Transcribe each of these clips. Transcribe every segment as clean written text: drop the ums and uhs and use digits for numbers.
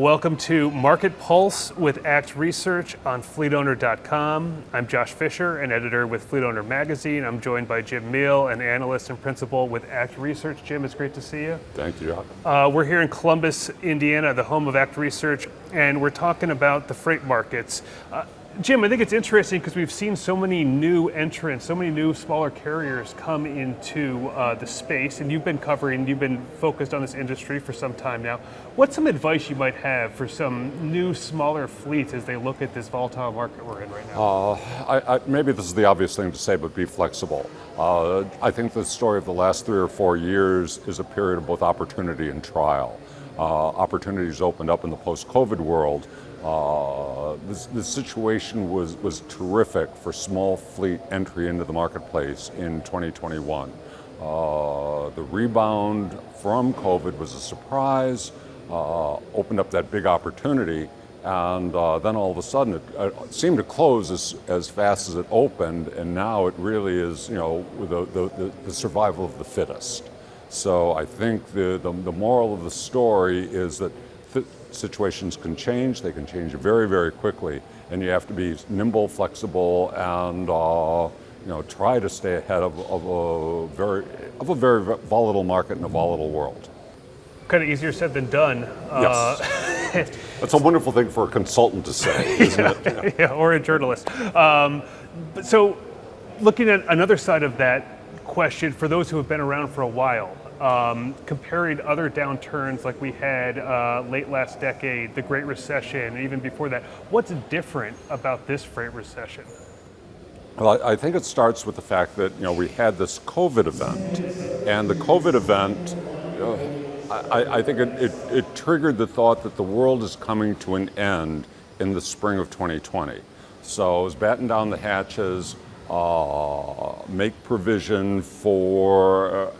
Welcome to Market Pulse with Act Research on FleetOwner.com. I'm Josh Fisher, an editor with FleetOwner Magazine. I'm joined by Jim Meil, an analyst and principal with Act Research. Jim, it's great to see you. Thank you, Josh. We're here in Columbus, Indiana, the home of Act Research, and we're talking about the freight markets. Jim, I think it's interesting because we've seen so many new entrants, so many new smaller carriers come into the space, and you've been focused on this industry for some time now. What's some advice you might have for some new smaller fleets as they look at this volatile market we're in right now? Maybe this is the obvious thing to say, but be flexible. I think the story of the last 3 or 4 years is a period of both opportunity and trial. Opportunities opened up in the post-COVID world. The situation was terrific for small fleet entry into the marketplace in 2021. The rebound from COVID was a surprise, opened up that big opportunity, and then all of a sudden it seemed to close as fast as it opened, and now it really is, the survival of the fittest. So I think the moral of the story is that situations can change. They can change very, very quickly, and you have to be nimble, flexible, and try to stay ahead of a very volatile market in a volatile world. Kind of easier said than done. Yes, that's a wonderful thing for a consultant to say, isn't it? Yeah, or a journalist. So, looking at another side of that question, for those who have been around for a while. Comparing other downturns like we had late last decade, the Great Recession, and even before that, what's different about this freight recession? Well, I think it starts with the fact that we had this COVID event, and the COVID event, I think it triggered the thought that the world is coming to an end in the spring of 2020. So it was batten down the hatches. Make provision for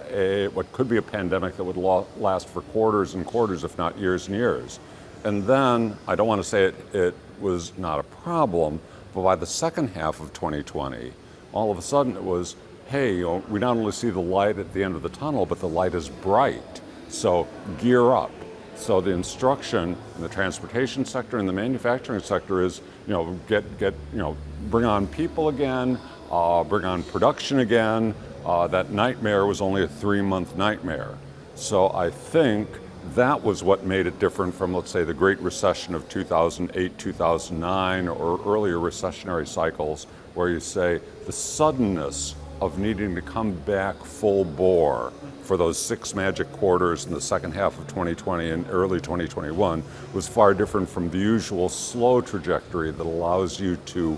what could be a pandemic that would last for quarters and quarters, if not years and years. And then, I don't want to say it was not a problem, but by the second half of 2020, all of a sudden it was, hey, we not only see the light at the end of the tunnel, but the light is bright. So gear up. So the instruction in the transportation sector and the manufacturing sector is, bring on people again, bring on production again. That nightmare was only a 3-month nightmare. So I think that was what made it different from, let's say, the Great Recession of 2008, 2009, or earlier recessionary cycles, where you say the suddenness of needing to come back full bore for those 6 magic quarters in the second half of 2020 and early 2021 was far different from the usual slow trajectory that allows you to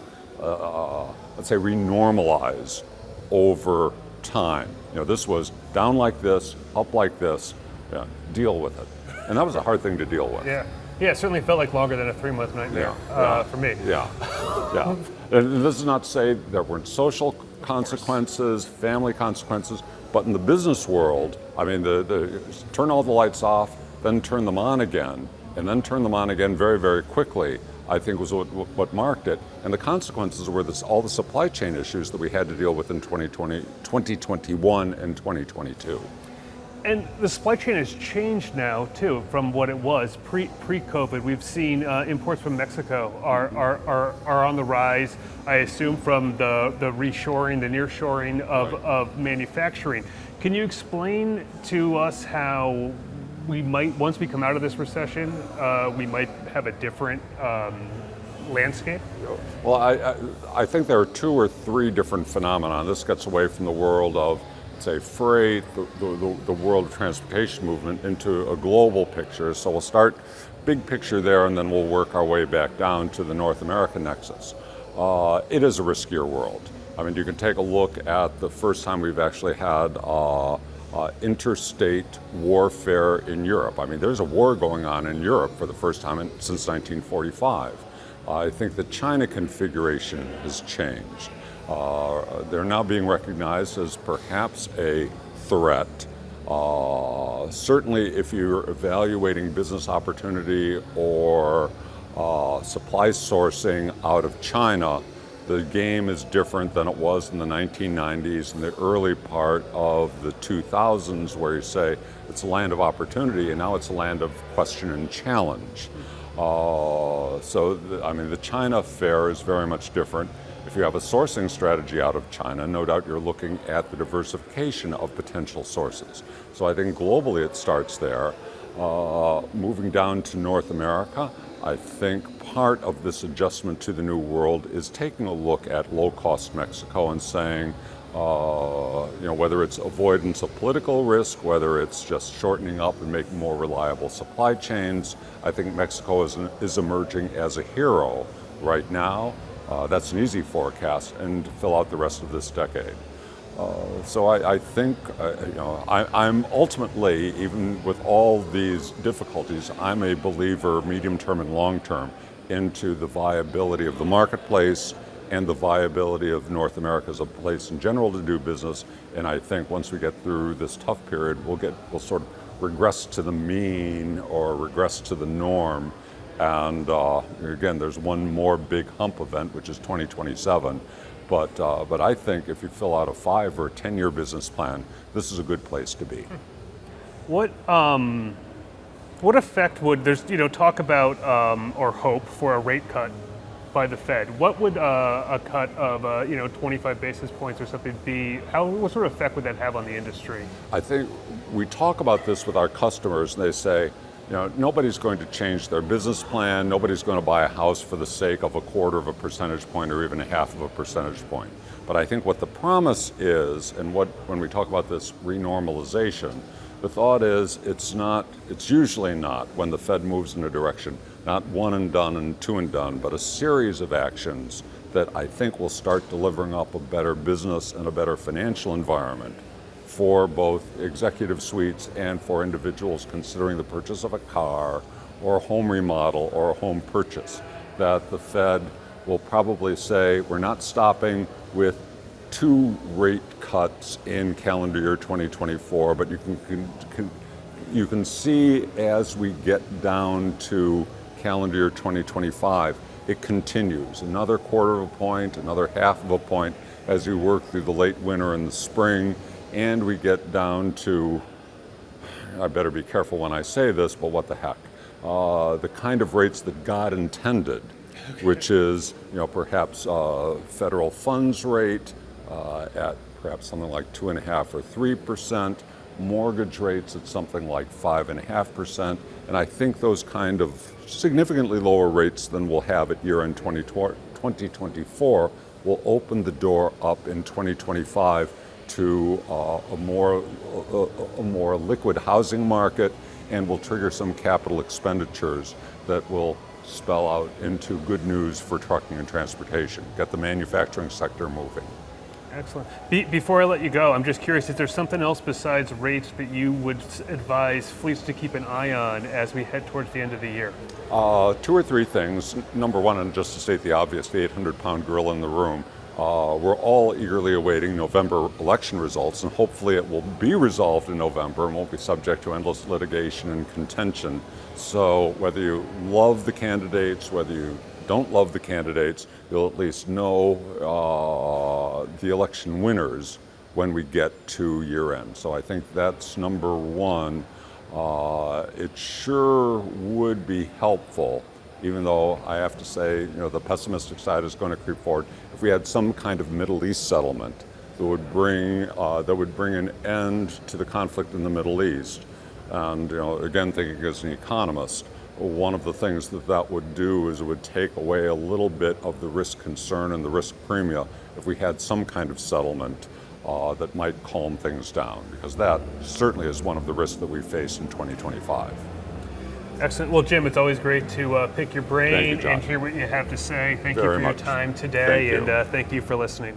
let's say renormalize over time. This was down like this, up like this, deal with it. And that was a hard thing to deal with. Yeah, it certainly felt like longer than a 3-month nightmare for me. Yeah. And this is not to say there weren't social consequences, family consequences, but in the business world, I mean, the turn all the lights off, then turn them on again, and then turn them on again very, very quickly, I think was what marked it. And the consequences were all the supply chain issues that we had to deal with in 2020, 2021 and 2022. And the supply chain has changed now too from what it was pre-COVID. We've seen imports from Mexico are on the rise, I assume, from the reshoring, the nearshoring of manufacturing. Can you explain to us how we might, once we come out of this recession, we might have a different landscape? Well, I think there are 2 or 3 different phenomena. This gets away from the world of, say, freight, the world of transportation movement, into a global picture. So we'll start big picture there, and then we'll work our way back down to the North American nexus. It is a riskier world. I mean, you can take a look at the first time we've actually had interstate warfare in Europe. I mean, there's a war going on in Europe for the first time since 1945. I think the China configuration has changed. They're now being recognized as perhaps a threat. Certainly if you're evaluating business opportunity or supply sourcing out of China, the game is different than it was in the 1990s and the early part of the 2000s, where you say it's a land of opportunity, and now it's a land of question and challenge. The China fare is very much different. If you have a sourcing strategy out of China, no doubt you're looking at the diversification of potential sources. So I think globally it starts there. Moving down to North America, I think part of this adjustment to the new world is taking a look at low-cost Mexico and saying, whether it's avoidance of political risk, whether it's just shortening up and making more reliable supply chains, I think Mexico is emerging as a hero right now. That's an easy forecast, and fill out the rest of this decade. I think, I'm ultimately, even with all these difficulties, I'm a believer, medium term and long term, into the viability of the marketplace and the viability of North America as a place in general to do business. And I think once we get through this tough period, we'll sort of regress to the mean or regress to the norm. And again, there's one more big hump event, which is 2027. But I think if you fill out a 5 or 10-year business plan, this is a good place to be. What effect would there's talk about or hope for a rate cut by the Fed? What would a cut of 25 basis points or something be? What sort of effect would that have on the industry? I think we talk about this with our customers, and they say, nobody's going to change their business plan. Nobody's going to buy a house for the sake of a 1/4 percentage point or even a 1/2 percentage point. But I think what the promise is, and when we talk about this renormalization, the thought is it's usually not, when the Fed moves in a direction, not one and done and two and done, but a series of actions that I think will start delivering up a better business and a better financial environment for both executive suites and for individuals considering the purchase of a car or a home remodel or a home purchase. That the Fed will probably say, we're not stopping with 2 rate cuts in calendar year 2024, but you can see as we get down to calendar year 2025, it continues. Another 1/4 point, another 1/2 point as we work through the late winter and the spring. And we get down to, I better be careful when I say this, but what the heck, the kind of rates that God intended, which is perhaps federal funds rate at perhaps something like 2.5 or 3%, mortgage rates at something like 5.5%, and I think those kind of significantly lower rates than we'll have at year-end 2024 will open the door up in 2025 to a more liquid housing market, and will trigger some capital expenditures that will spell out into good news for trucking and transportation, get the manufacturing sector moving. Excellent. Before I let you go, I'm just curious, is there something else besides rates that you would advise fleets to keep an eye on as we head towards the end of the year? 2 or 3 things. Number one, and just to state the obvious, the 800-pound gorilla in the room, we're all eagerly awaiting November election results, and hopefully it will be resolved in November and won't be subject to endless litigation and contention. So whether you love the candidates, whether you don't love the candidates, you'll at least know the election winners when we get to year end. So I think that's number one. It sure would be helpful, even though I have to say, the pessimistic side is going to creep forward, if we had some kind of Middle East settlement that would bring an end to the conflict in the Middle East. And again, thinking as an economist, one of the things that would do is it would take away a little bit of the risk concern and the risk premia if we had some kind of settlement that might calm things down, because that certainly is one of the risks that we face in 2025. Excellent. Well, Jim, it's always great to pick your brain Thank you, John. and hear what you have to say. Thank you Very for your much. time today, Thank you. and thank you for listening.